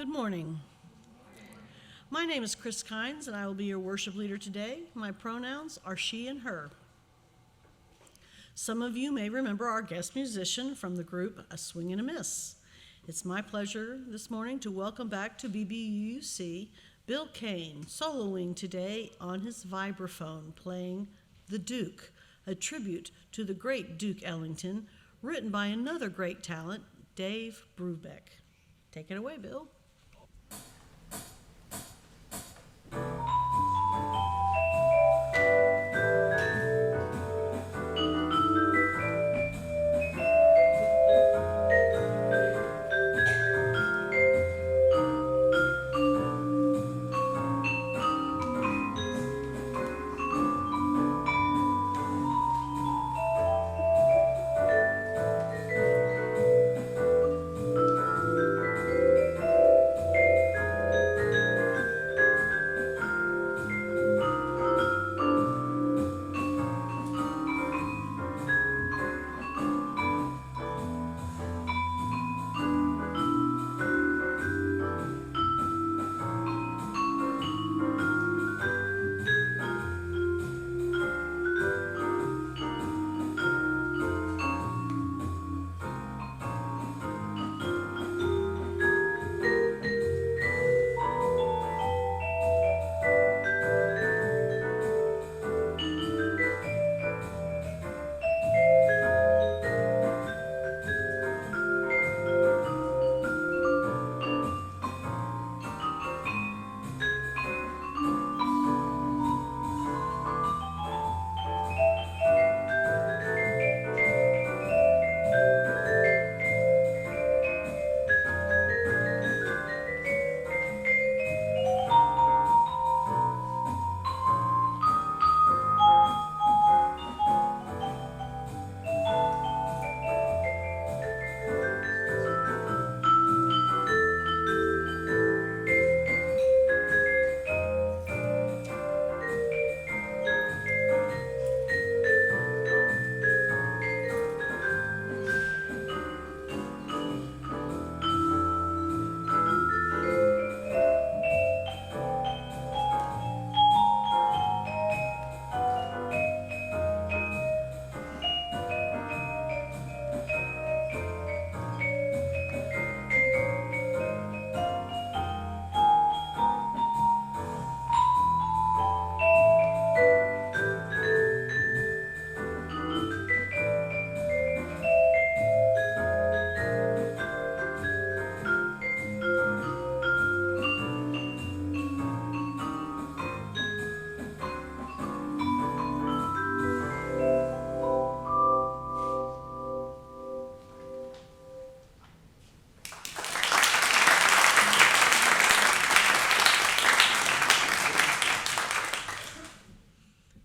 Good morning. My name is Kris and I will be your worship leader today. My pronouns are she and her. Some of you may remember our guest musician from the group A Swing and a Miss. It's my pleasure this morning to welcome back to BBUUC Bill Cain, soloing today on his vibraphone, playing The Duke, a tribute to the great Duke Ellington, written by another great talent, Dave Brubeck. Take it away, Bill.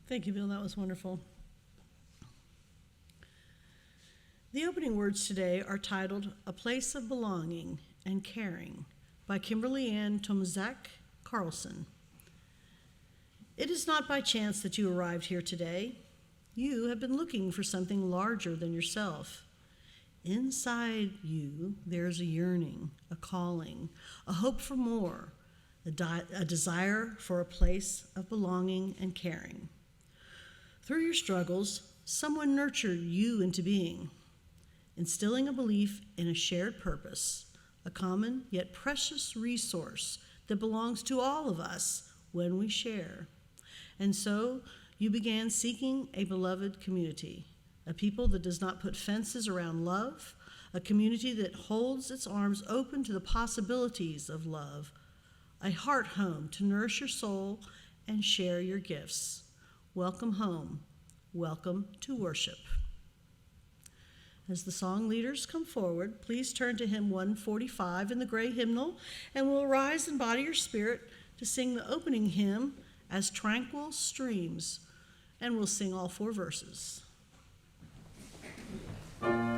Thank you, Bill. That was wonderful. The opening words today are titled A Place of Belonging and Caring by Kimberly Ann Tomzak Carlson. It is not by chance that you arrived here today. You have been looking for something larger than yourself. Inside you, there's a yearning, a calling, a hope for more, a desire for a place of belonging and caring. Through your struggles, someone nurtured you into being, instilling a belief in a shared purpose, a common yet precious resource that belongs to all of us when we share. And so you began seeking a beloved community, a people that does not put fences around love, a community that holds its arms open to the possibilities of love, a heart home to nourish your soul and share your gifts. Welcome home. Welcome to worship. As the song leaders come forward, please turn to hymn 145 in the gray hymnal, and we'll rise in body or spirit to sing the opening hymn as Tranquil Streams, and we'll sing all 4 verses. Our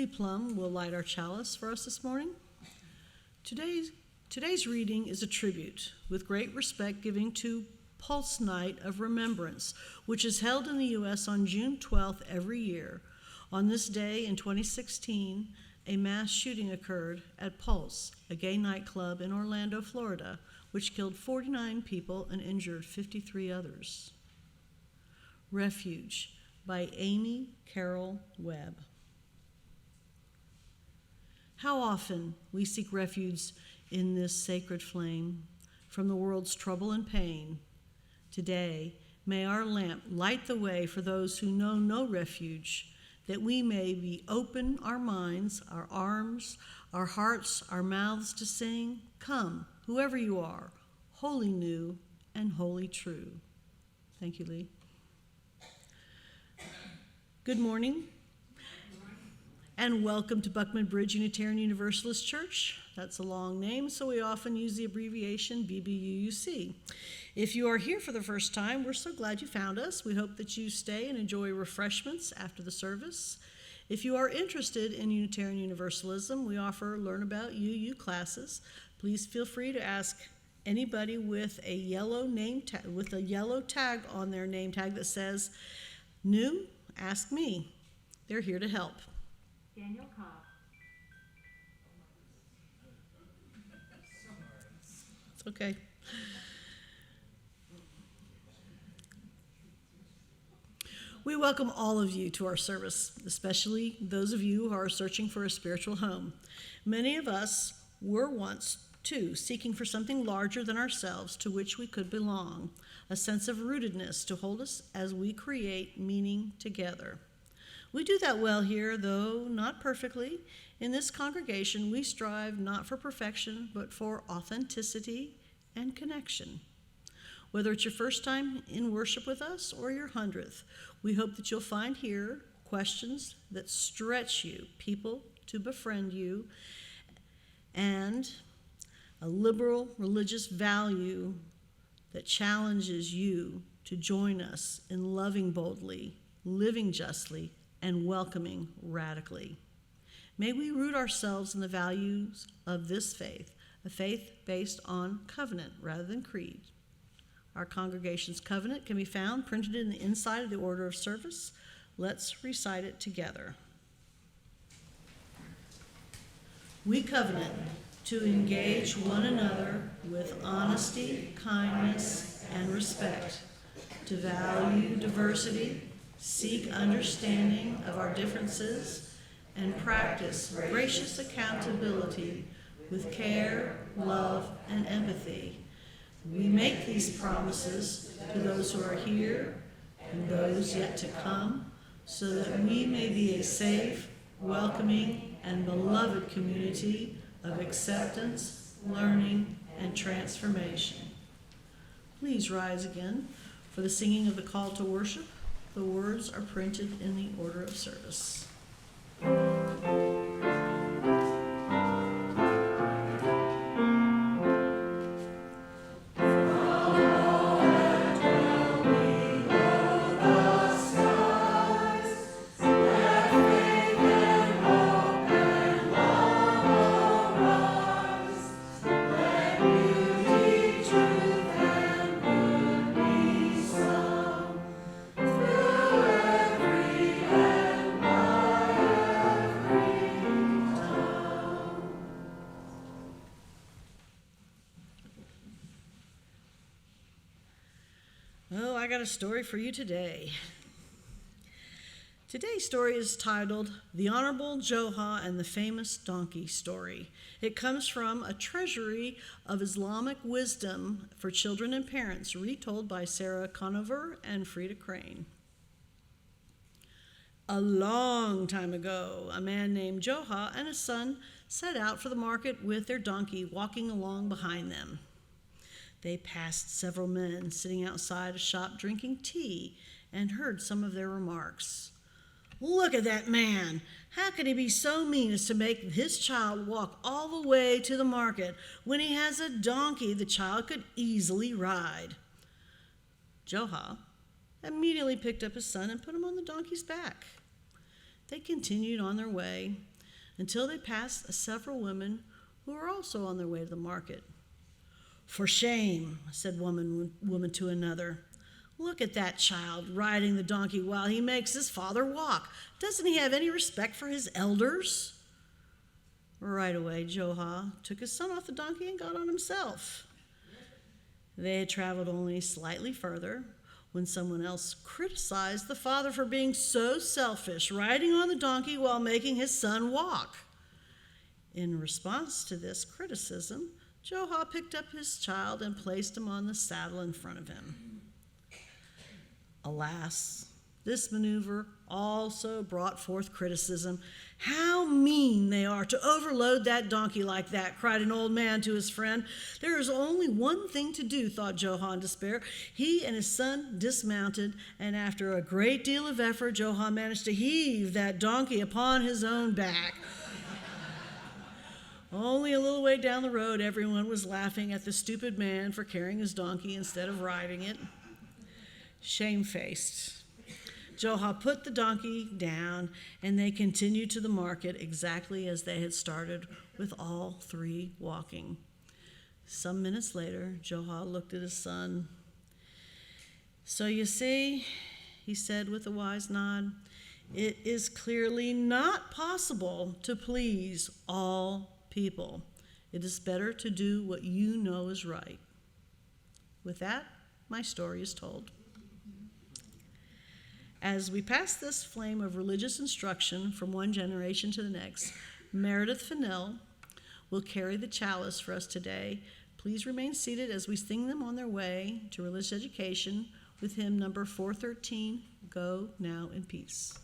Lee Plum will light our chalice for us this morning. Today's reading is a tribute, with great respect giving to Pulse Night of Remembrance, which is held in the U.S. on June 12th every year. On this day in 2016, a mass shooting occurred at Pulse, a gay nightclub in Orlando, Florida, which killed 49 people and injured 53 others. Refuge by Amy Carol Webb. How often we seek refuge in this sacred flame from the world's trouble and pain. Today, may our lamp light the way for those who know no refuge, that we may be open our minds, our arms, our hearts, our mouths to sing, "Come, whoever you are, wholly new and wholly true." Thank you, Lee. Good morning, and welcome to Buckman Bridge Unitarian Universalist Church. That's a long name, so we often use the abbreviation BBUUC. If you are here for the first time, we're so glad you found us. We hope that you stay and enjoy refreshments after the service. If you are interested in Unitarian Universalism, we offer Learn About UU classes. Please feel free to ask anybody with a yellow tag on their name tag that says, "New, ask me." They're here to help. Daniel Cobb. It's okay. We welcome all of you to our service, especially those of you who are searching for a spiritual home. Many of us were once, too, seeking for something larger than ourselves to which we could belong, a sense of rootedness to hold us as we create meaning together. We do that well here, though not perfectly. In this congregation, we strive not for perfection, but for authenticity and connection. Whether it's your first time in worship with us or your 100th, we hope that you'll find here questions that stretch you, people to befriend you, and a liberal religious value that challenges you to join us in loving boldly, living justly, and welcoming radically. May we root ourselves in the values of this faith, a faith based on covenant rather than creed. Our congregation's covenant can be found printed in the inside of the order of service. Let's recite it together. We covenant to engage one another with honesty, kindness, and respect, to value diversity, seek understanding of our differences, and practice gracious accountability with care, love, and empathy. We make these promises to those who are here and those yet to come, so that we may be a safe, welcoming, and beloved community of acceptance, learning, and transformation. Please rise again for the singing of the call to worship. The words are printed in the order of service. I got a story for you today. Today's story is titled The Honorable Joha and the Famous Donkey Story. It comes from a treasury of Islamic wisdom for children and parents, retold by Sarah Conover and Frida Crane. A long time ago, a man named Joha and his son set out for the market with their donkey walking along behind them. They passed several men sitting outside a shop drinking tea and heard some of their remarks. "Look at that man! How could he be so mean as to make his child walk all the way to the market when he has a donkey the child could easily ride?" Joha immediately picked up his son and put him on the donkey's back. They continued on their way. until they passed several women who were also on their way to the market. "For shame," said woman to another. "Look at that child riding the donkey while he makes his father walk. Doesn't he have any respect for his elders?" Right away, Johah took his son off the donkey and got on himself. They had traveled only slightly further when someone else criticized the father for being so selfish, riding on the donkey while making his son walk. In response to this criticism, Johah picked up his child and placed him on the saddle in front of him. Alas, this maneuver also brought forth criticism. "How mean they are to overload that donkey like that," cried an old man to his friend. There is only one thing to do, thought Johah in despair. He and his son dismounted, and after a great deal of effort, Johah managed to heave that donkey upon his own back. Only a little way down the road, everyone was laughing at the stupid man for carrying his donkey instead of riding it. Shamefaced, Johah put the donkey down, and they continued to the market exactly as they had started, with all three walking. Some minutes later, Johah looked at his son. "So you see," he said with a wise nod, "it is clearly not possible to please all people. It is better to do what you know is right." With that, my story is told. As we pass this flame of religious instruction from one generation to the next, Meredith Fennell will carry the chalice for us today. Please remain seated as we sing them on their way to religious education with hymn number 413, "Go Now in Peace."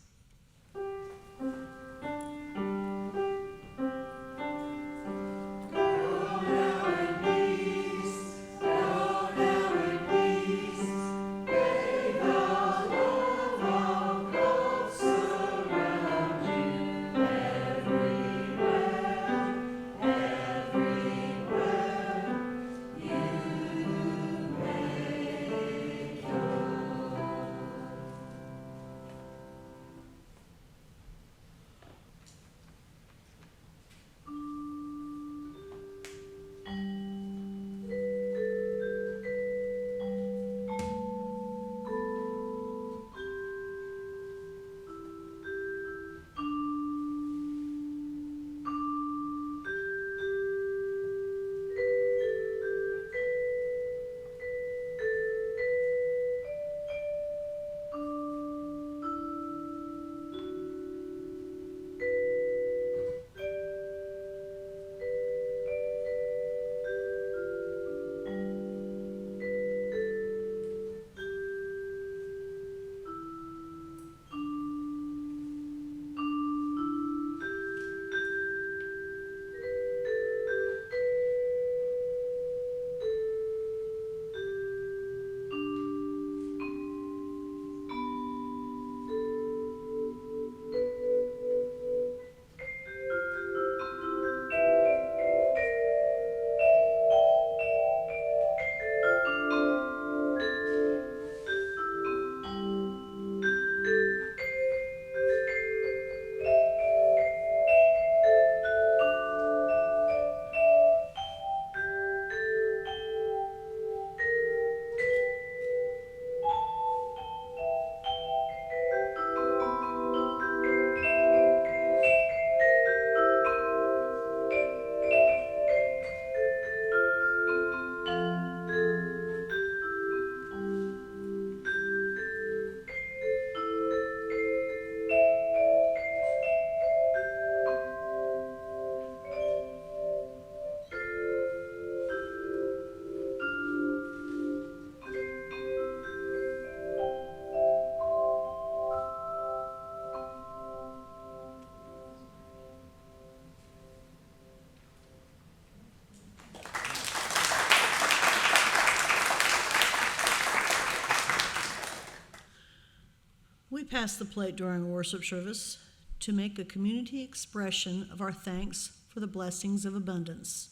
We pass the plate during a worship service to make a community expression of our thanks for the blessings of abundance,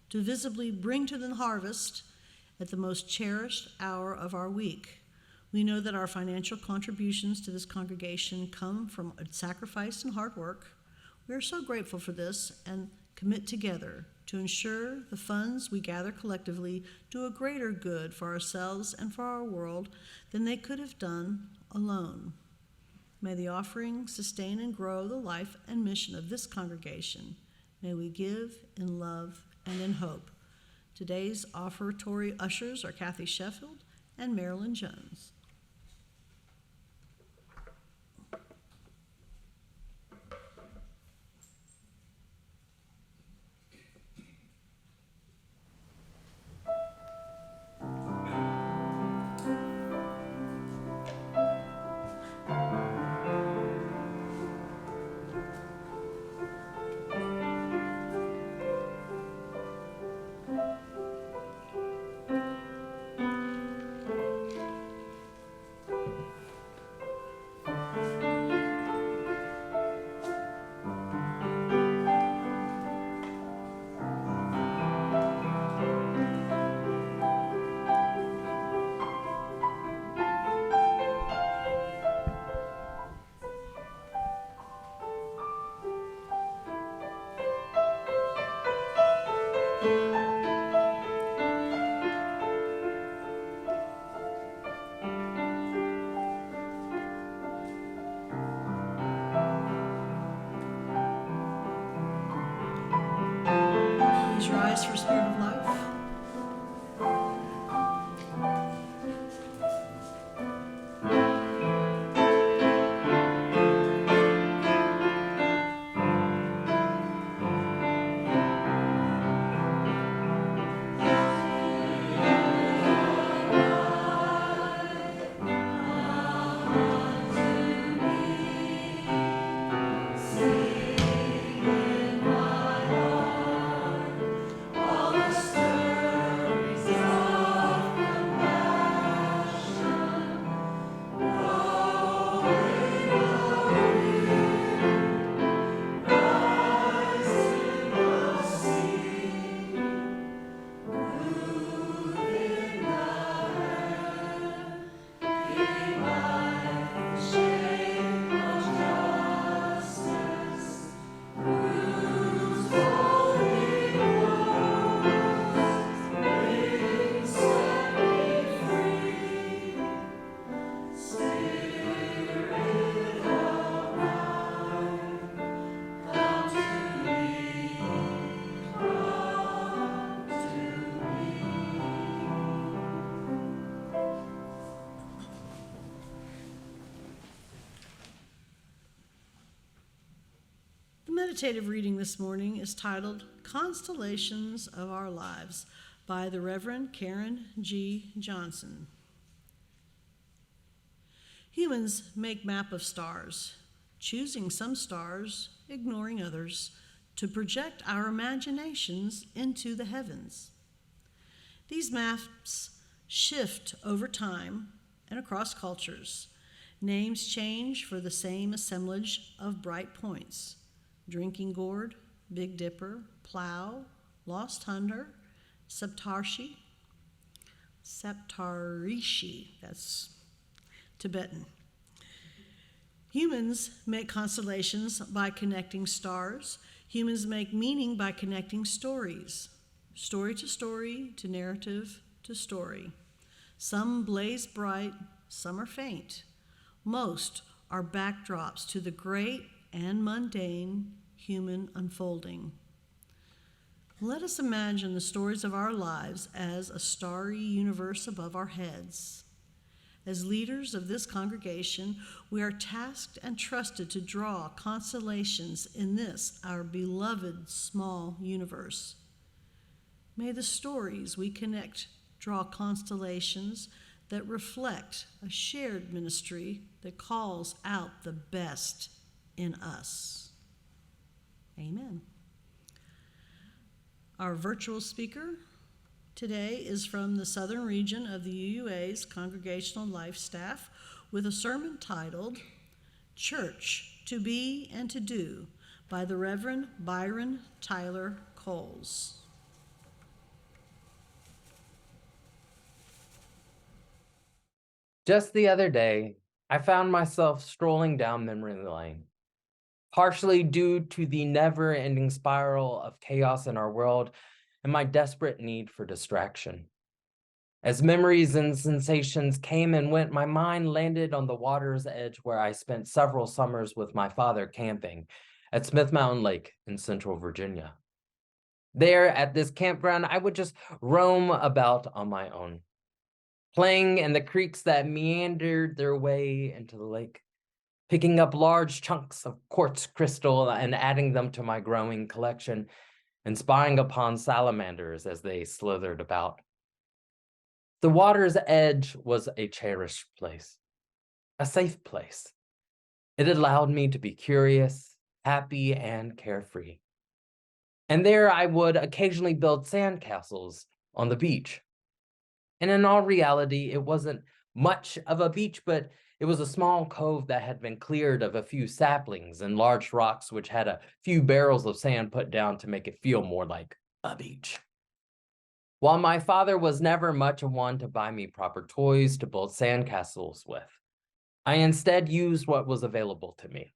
to visibly bring to the harvest at the most cherished hour of our week. We know that our financial contributions to this congregation come from sacrifice and hard work. We are so grateful for this and commit together to ensure the funds we gather collectively do a greater good for ourselves and for our world than they could have done alone. May the offering sustain and grow the life and mission of this congregation. May we give in love and in hope. Today's offertory ushers are Kathy Sheffield and Marilyn Jones. Please rise for Spirit of Life. The meditative reading this morning is titled Constellations of Our Lives by the Reverend Karen G. Johnson. Humans make map of stars, choosing some stars, ignoring others, to project our imaginations into the heavens. These maps shift over time and across cultures. Names change for the same assemblage of bright points. Drinking Gourd, Big Dipper, Plow, Lost Hunter, Saptarishi, that's Tibetan. Humans make constellations by connecting stars. Humans make meaning by connecting stories, story to narrative to story. Some blaze bright, some are faint. Most are backdrops to the great and mundane human unfolding. Let us imagine the stories of our lives as a starry universe above our heads. As leaders of this congregation, we are tasked and trusted to draw constellations in this, our beloved small universe. May the stories we connect draw constellations that reflect a shared ministry that calls out the best in us. Amen. Our virtual speaker today is from the southern region of the UUA's Congregational Life staff with a sermon titled Church to Be and to Do by the Reverend Byron Tyler Coles. Just the other day, I found myself strolling down memory lane, partially due to the never-ending spiral of chaos in our world and my desperate need for distraction. As memories and sensations came and went, my mind landed on the water's edge where I spent several summers with my father camping at Smith Mountain Lake in Central Virginia. There at this campground, I would just roam about on my own, playing in the creeks that meandered their way into the lake, picking up large chunks of quartz crystal and adding them to my growing collection, and spying upon salamanders as they slithered about. The water's edge was a cherished place, a safe place. It allowed me to be curious, happy, and carefree. And there I would occasionally build sandcastles on the beach. And in all reality, it wasn't much of a beach, but it was a small cove that had been cleared of a few saplings and large rocks, which had a few barrels of sand put down to make it feel more like a beach. While my father was never much of one to buy me proper toys to build sandcastles with, I instead used what was available to me: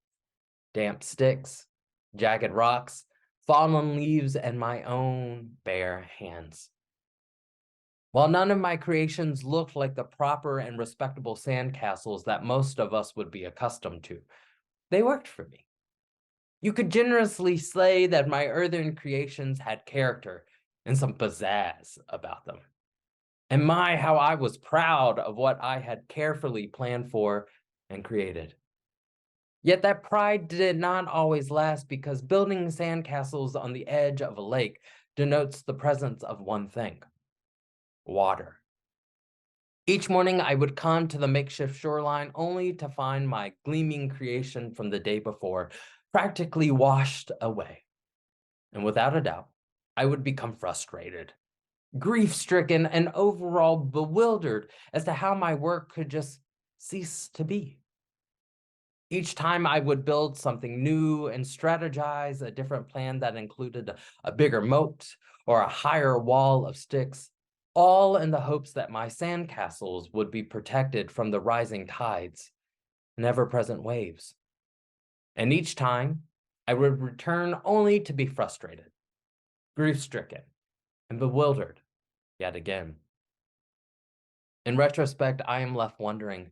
damp sticks, jagged rocks, fallen leaves, and my own bare hands. While none of my creations looked like the proper and respectable sandcastles that most of us would be accustomed to, they worked for me. You could generously say that my earthen creations had character and some pizzazz about them. And my, how I was proud of what I had carefully planned for and created. Yet that pride did not always last, because building sandcastles on the edge of a lake denotes the presence of one thing: water. Each morning I would come to the makeshift shoreline only to find my gleaming creation from the day before practically washed away. And without a doubt, I would become frustrated, grief-stricken, and overall bewildered as to how my work could just cease to be. Each time I would build something new and strategize a different plan that included a bigger moat or a higher wall of sticks, all in the hopes that my sandcastles would be protected from the rising tides and ever-present waves. And each time, I would return only to be frustrated, grief-stricken, and bewildered yet again. In retrospect, I am left wondering,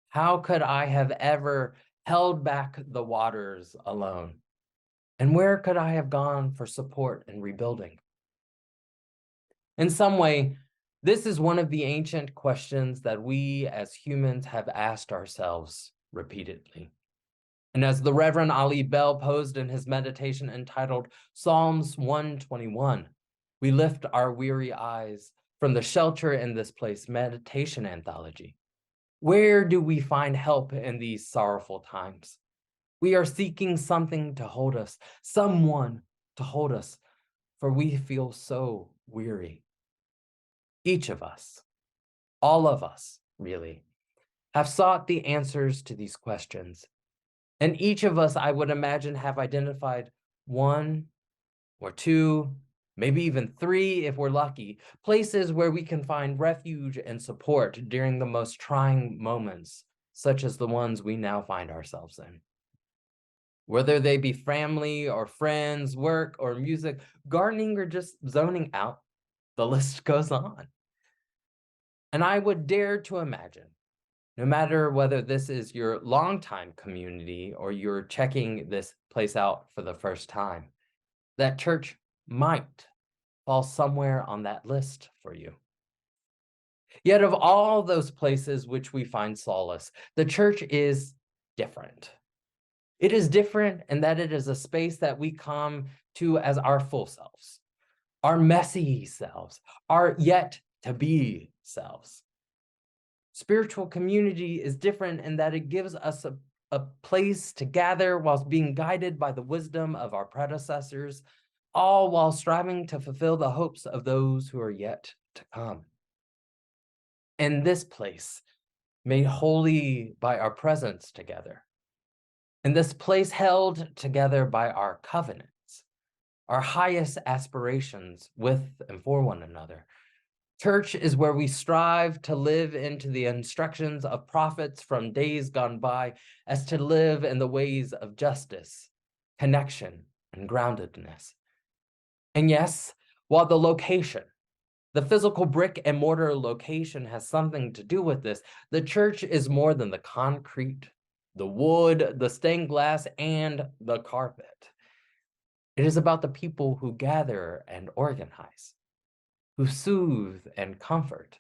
how could I have ever held back the waters alone? And where could I have gone for support in rebuilding? In some way, this is one of the ancient questions that we as humans have asked ourselves repeatedly. And as the Reverend Ali Bell posed in his meditation entitled Psalms 121, we lift our weary eyes from the Shelter in This Place meditation anthology. Where do we find help in these sorrowful times? We are seeking something to hold us, someone to hold us, for we feel so weary. Each of us, all of us, really, have sought the answers to these questions. And each of us, I would imagine, have identified one or two, maybe even three if we're lucky, places where we can find refuge and support during the most trying moments, such as the ones we now find ourselves in. Whether they be family or friends, work or music, gardening or just zoning out, the list goes on. And I would dare to imagine, no matter whether this is your longtime community or you're checking this place out for the first time, that church might fall somewhere on that list for you. Yet of all those places which we find solace, the church is different. It is different in that it is a space that we come to as our full selves, our messy selves, our yet to be selves. Spiritual community is different in that it gives us a place to gather whilst being guided by the wisdom of our predecessors, all while striving to fulfill the hopes of those who are yet to come. And this place, made holy by our presence together, and this place held together by our covenants, our highest aspirations with and for one another. Church is where we strive to live into the instructions of prophets from days gone by, as to live in the ways of justice, connection, and groundedness. And yes, while the location, the physical brick and mortar location has something to do with this, the church is more than the concrete, the wood, the stained glass, and the carpet. It is about the people who gather and organize, who soothe and comfort,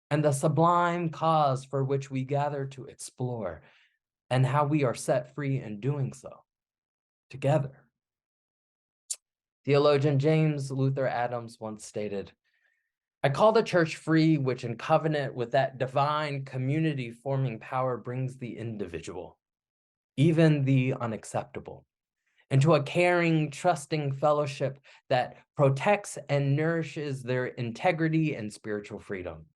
and the sublime cause for which we gather to explore, and how we are set free in doing so, together. Theologian James Luther Adams once stated, "I call the church free, which in covenant with that divine community-forming power brings the individual, even the unacceptable, into a caring, trusting fellowship that protects and nourishes their integrity and spiritual freedom.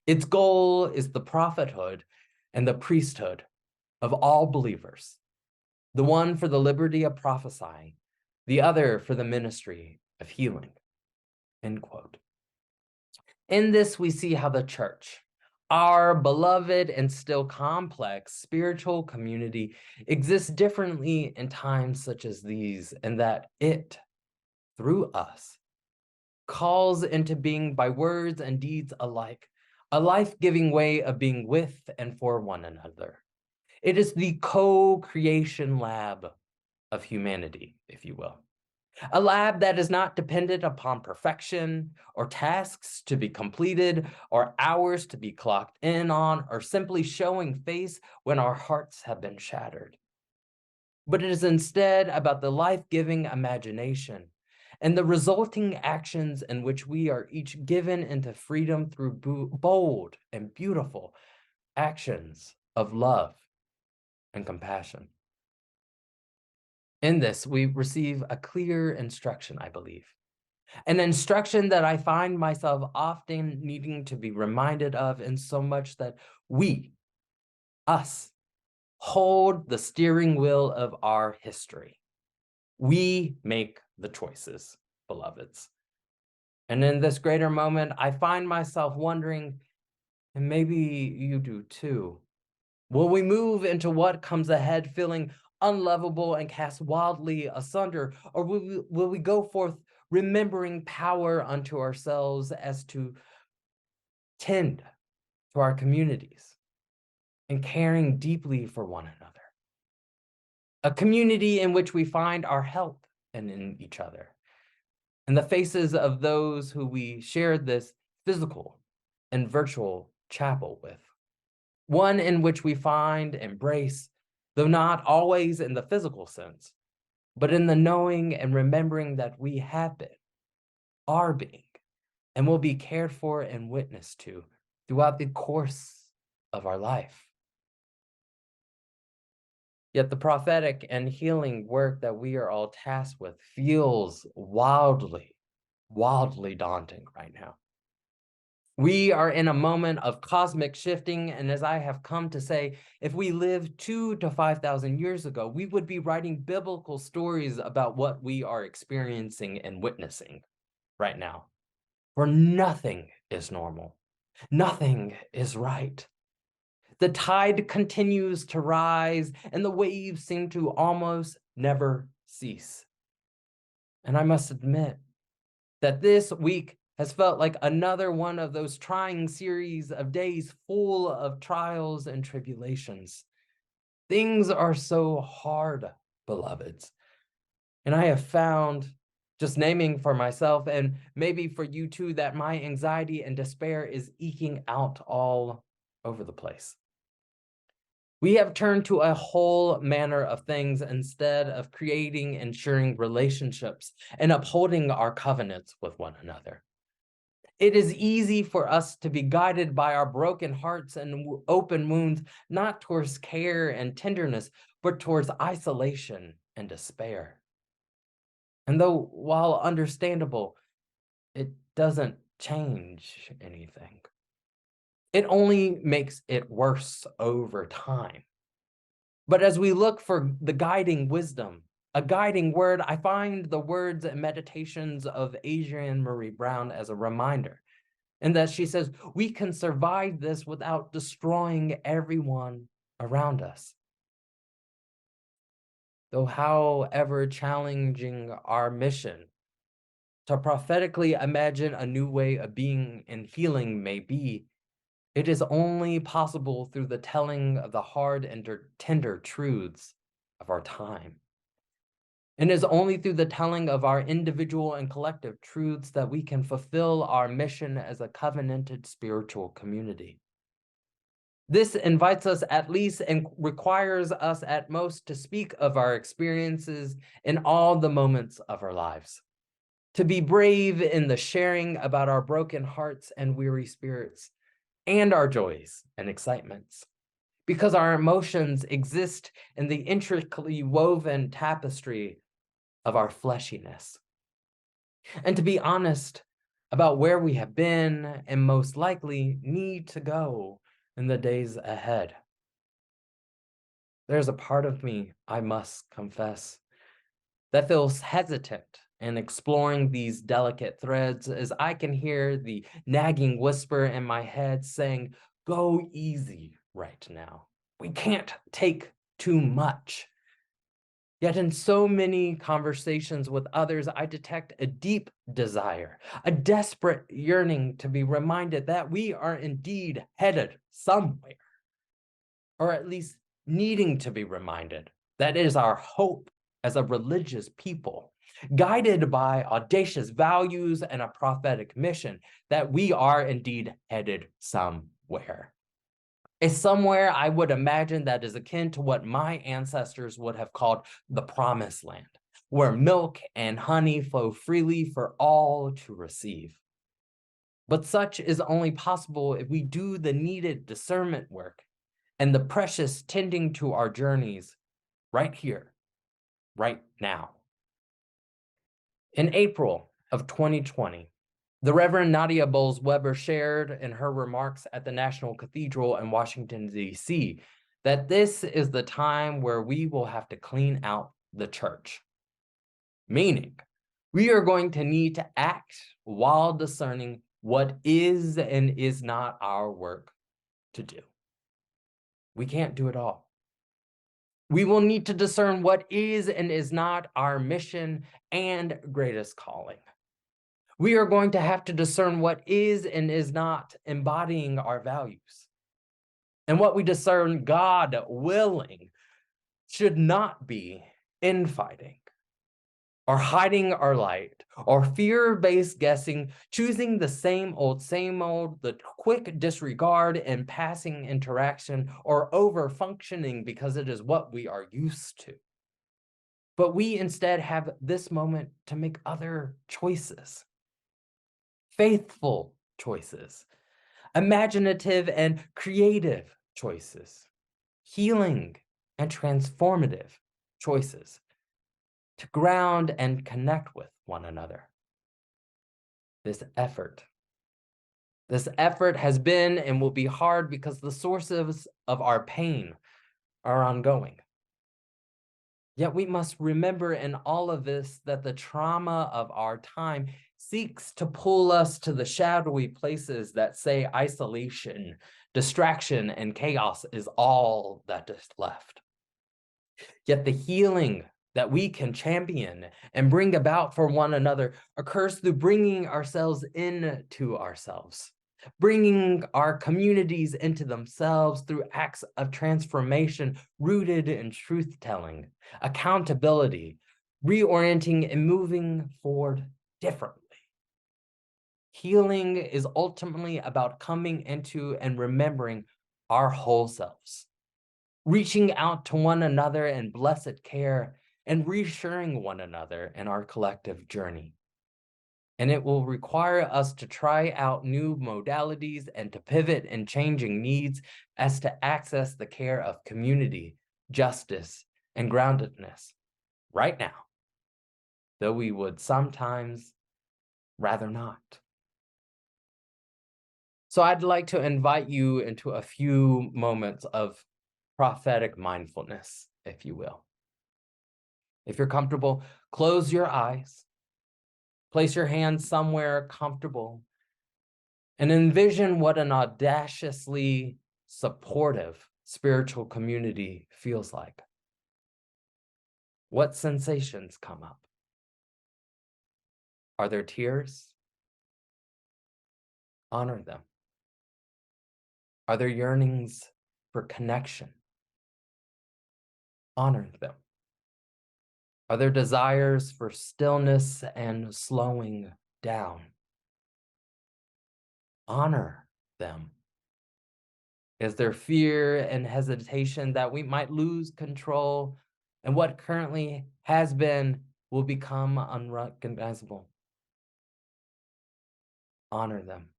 Its goal is the prophethood and the priesthood of all believers, the one for the liberty of prophesying, the other for the ministry of healing." End quote. In this, we see how the church, our beloved and still complex spiritual community, exists differently in times such as these, and that it, through us, calls into being by words and deeds alike, a life-giving way of being with and for one another. It is the co-creation lab of humanity, if you will. A lab that is not dependent upon perfection or tasks to be completed or hours to be clocked in on or simply showing face when our hearts have been shattered. But it is instead about the life-giving imagination and the resulting actions in which we are each given into freedom through bold and beautiful actions of love and compassion. In this, we receive a clear instruction, I believe, an instruction that I find myself often needing to be reminded of, in so much that we, us, hold the steering wheel of our history. We make the choices, beloveds. And in this greater moment, I find myself wondering, and maybe you do too, will we move into what comes ahead feeling unlovable and cast wildly asunder, or will we go forth remembering power unto ourselves as to tend to our communities and caring deeply for one another? A community in which we find our help and in each other, in the faces of those who we shared this physical and virtual chapel with. One in which we find embrace, though not always in the physical sense, but in the knowing and remembering that we have been, are being, and will be cared for and witnessed to throughout the course of our life. Yet the prophetic and healing work that we are all tasked with feels wildly daunting right now. We are in a moment of cosmic shifting, and as I have come to say, if we lived 2,000 to 5,000 years ago, we would be writing biblical stories about what we are experiencing and witnessing right now. For nothing is normal. Nothing is right. The tide continues to rise, and the waves seem to almost never cease. And I must admit that this week has felt like another one of those trying series of days full of trials and tribulations. Things are so hard, beloveds. And I have found, just naming for myself and maybe for you too, that my anxiety and despair is eking out all over the place. We have turned to a whole manner of things instead of creating, ensuring relationships and upholding our covenants with one another. It is easy for us to be guided by our broken hearts and open wounds, not towards care and tenderness, but towards isolation and despair. And though, while understandable, it doesn't change anything. It only makes it worse over time. But as we look for the guiding wisdom, a guiding word, I find the words and meditations of Adrienne Marie Brown as a reminder, and that she says, we can survive this without destroying everyone around us. though however challenging our mission, to prophetically imagine a new way of being and feeling may be, it is only possible through the telling of the hard and tender truths of our time. And it is only through the telling of our individual and collective truths that we can fulfill our mission as a covenanted spiritual community. This invites us at least and requires us at most to speak of our experiences in all the moments of our lives, to be brave in the sharing about our broken hearts and weary spirits, and our joys and excitements, because our emotions exist in the intricately woven tapestry of our fleshiness. And to be honest about where we have been and most likely need to go in the days ahead. There's a part of me, I must confess, that feels hesitant in exploring these delicate threads, as I can hear the nagging whisper in my head saying, "Go easy right now. We can't take too much." Yet in so many conversations with others, I detect a deep desire, a desperate yearning to be reminded that we are indeed headed somewhere, or at least needing to be reminded that it is our hope as a religious people, guided by audacious values and a prophetic mission, that we are indeed headed somewhere. A somewhere I would imagine that is akin to what my ancestors would have called the promised land, where milk and honey flow freely for all to receive. But such is only possible if we do the needed discernment work and the precious tending to our journeys right here, right now. In April of 2020, the Reverend Nadia Bowles-Weber shared in her remarks at the National Cathedral in Washington, D.C., that this is the time where we will have to clean out the church. Meaning, we are going to need to act while discerning what is and is not our work to do. We can't do it all. We will need to discern what is and is not our mission and greatest calling. We are going to have to discern what is and is not embodying our values. And what we discern God willing should not be infighting, or hiding our light, or fear-based guessing, choosing the same old, the quick disregard and passing interaction, or over-functioning because it is what we are used to. But we instead have this moment to make other choices. Faithful choices, imaginative and creative choices, healing and transformative choices, to ground and connect with one another. This effort has been and will be hard because the sources of our pain are ongoing. Yet we must remember in all of this that the trauma of our time seeks to pull us to the shadowy places that say isolation, distraction, and chaos is all that is left. Yet the healing that we can champion and bring about for one another occurs through bringing ourselves into ourselves, bringing our communities into themselves through acts of transformation rooted in truth-telling, accountability, reorienting, and moving forward differently. Healing is ultimately about coming into and remembering our whole selves, reaching out to one another in blessed care, and reassuring one another in our collective journey. And it will require us to try out new modalities and to pivot in changing needs as to access the care of community, justice, and groundedness right now, though we would sometimes rather not. So I'd like to invite you into a few moments of prophetic mindfulness, if you will. If you're comfortable, close your eyes, place your hands somewhere comfortable, and envision what an audaciously supportive spiritual community feels like. What sensations come up? Are there tears? Honor them. Are there yearnings for connection? Honor them. Are there desires for stillness and slowing down? Honor them. Is there fear and hesitation that we might lose control and what currently has been will become unrecognizable? Honor them.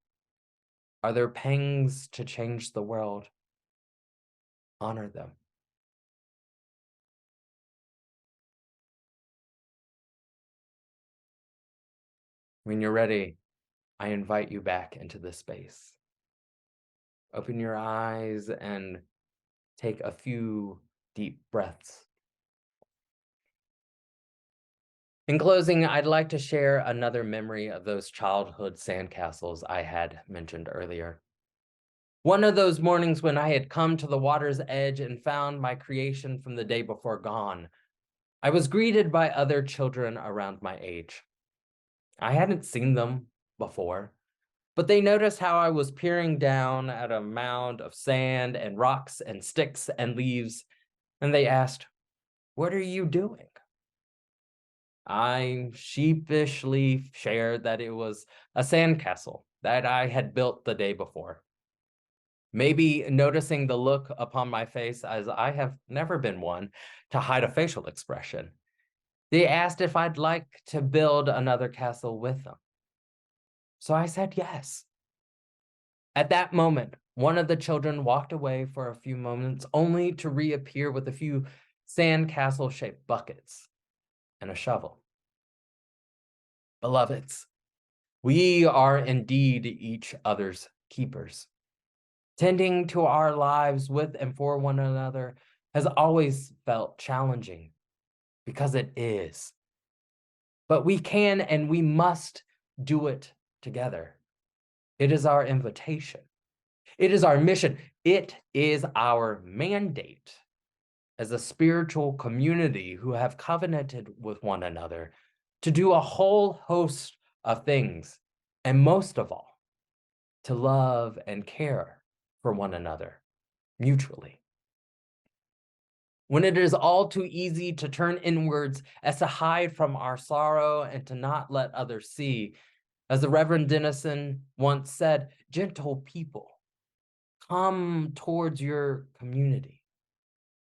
Are there pangs to change the world? Honor them. When you're ready, I invite you back into this space. Open your eyes and take a few deep breaths. In closing, I'd like to share another memory of those childhood sandcastles I had mentioned earlier. One of those mornings when I had come to the water's edge and found my creation from the day before gone, I was greeted by other children around my age. I hadn't seen them before, but they noticed how I was peering down at a mound of sand and rocks and sticks and leaves, and they asked, "What are you doing?" I sheepishly shared that it was a sandcastle that I had built the day before. Maybe noticing the look upon my face, as I have never been one to hide a facial expression, they asked if I'd like to build another castle with them. So I said yes. At that moment, one of the children walked away for a few moments, only to reappear with a few sandcastle-shaped buckets and a shovel. Beloveds, we are indeed each other's keepers. Tending to our lives with and for one another has always felt challenging, because it is. But we can and we must do it together. It is our invitation. It is our mission. It is our mandate as a spiritual community who have covenanted with one another to do a whole host of things, and most of all, to love and care for one another mutually. When it is all too easy to turn inwards as to hide from our sorrow and to not let others see, as the Reverend Denison once said, gentle people, come towards your community.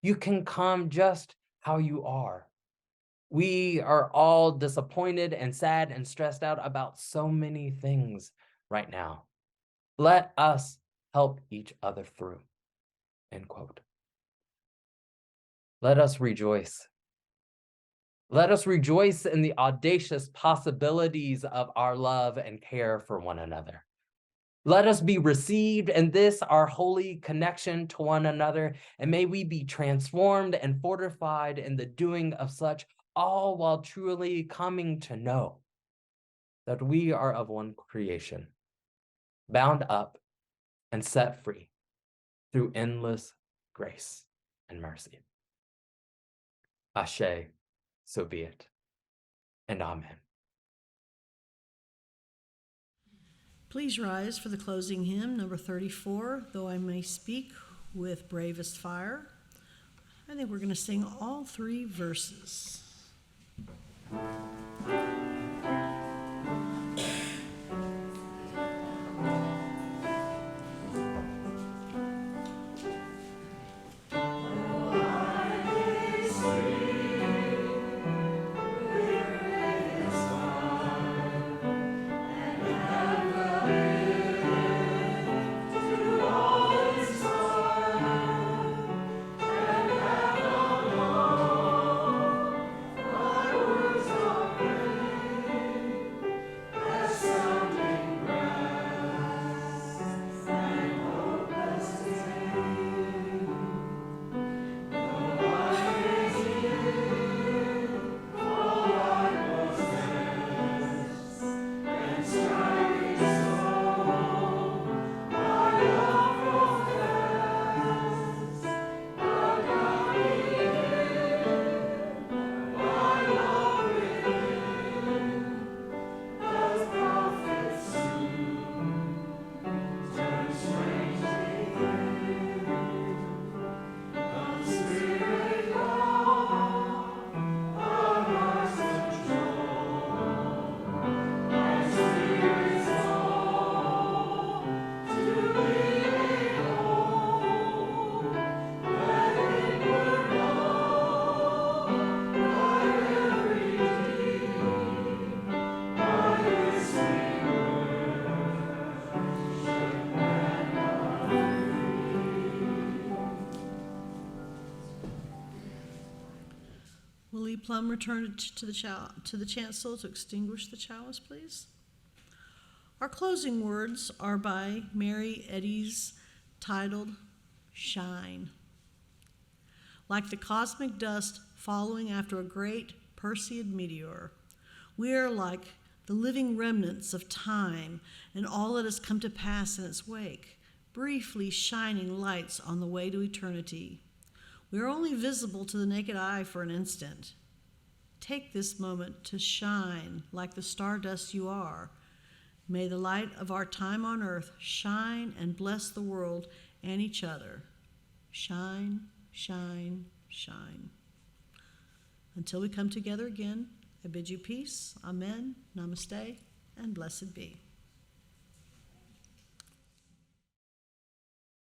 You can come just how you are. We are all disappointed and sad and stressed out about so many things right now. Let us help each other through, end quote. Let us rejoice. Let us rejoice in the audacious possibilities of our love and care for one another. Let us be received in this, our holy connection to one another, and may we be transformed and fortified in the doing of such, all while truly coming to know that we are of one creation, bound up and set free through endless grace and mercy. Ashe, so be it, and amen. Please rise for the closing hymn, number 34, Though I May Speak with Bravest Fire. I think we're going to sing all three verses. Plum return to the chancel to extinguish the chalice, please? Our closing words are by Mary Eddy's, titled Shine. Like the cosmic dust following after a great Perseid meteor, we are like the living remnants of time and all that has come to pass in its wake, briefly shining lights on the way to eternity. We are only visible to the naked eye for an instant. Take this moment to shine like the stardust you are. May the light of our time on earth shine and bless the world and each other. Shine, shine, shine. Until we come together again, I bid you peace, amen, namaste, and blessed be.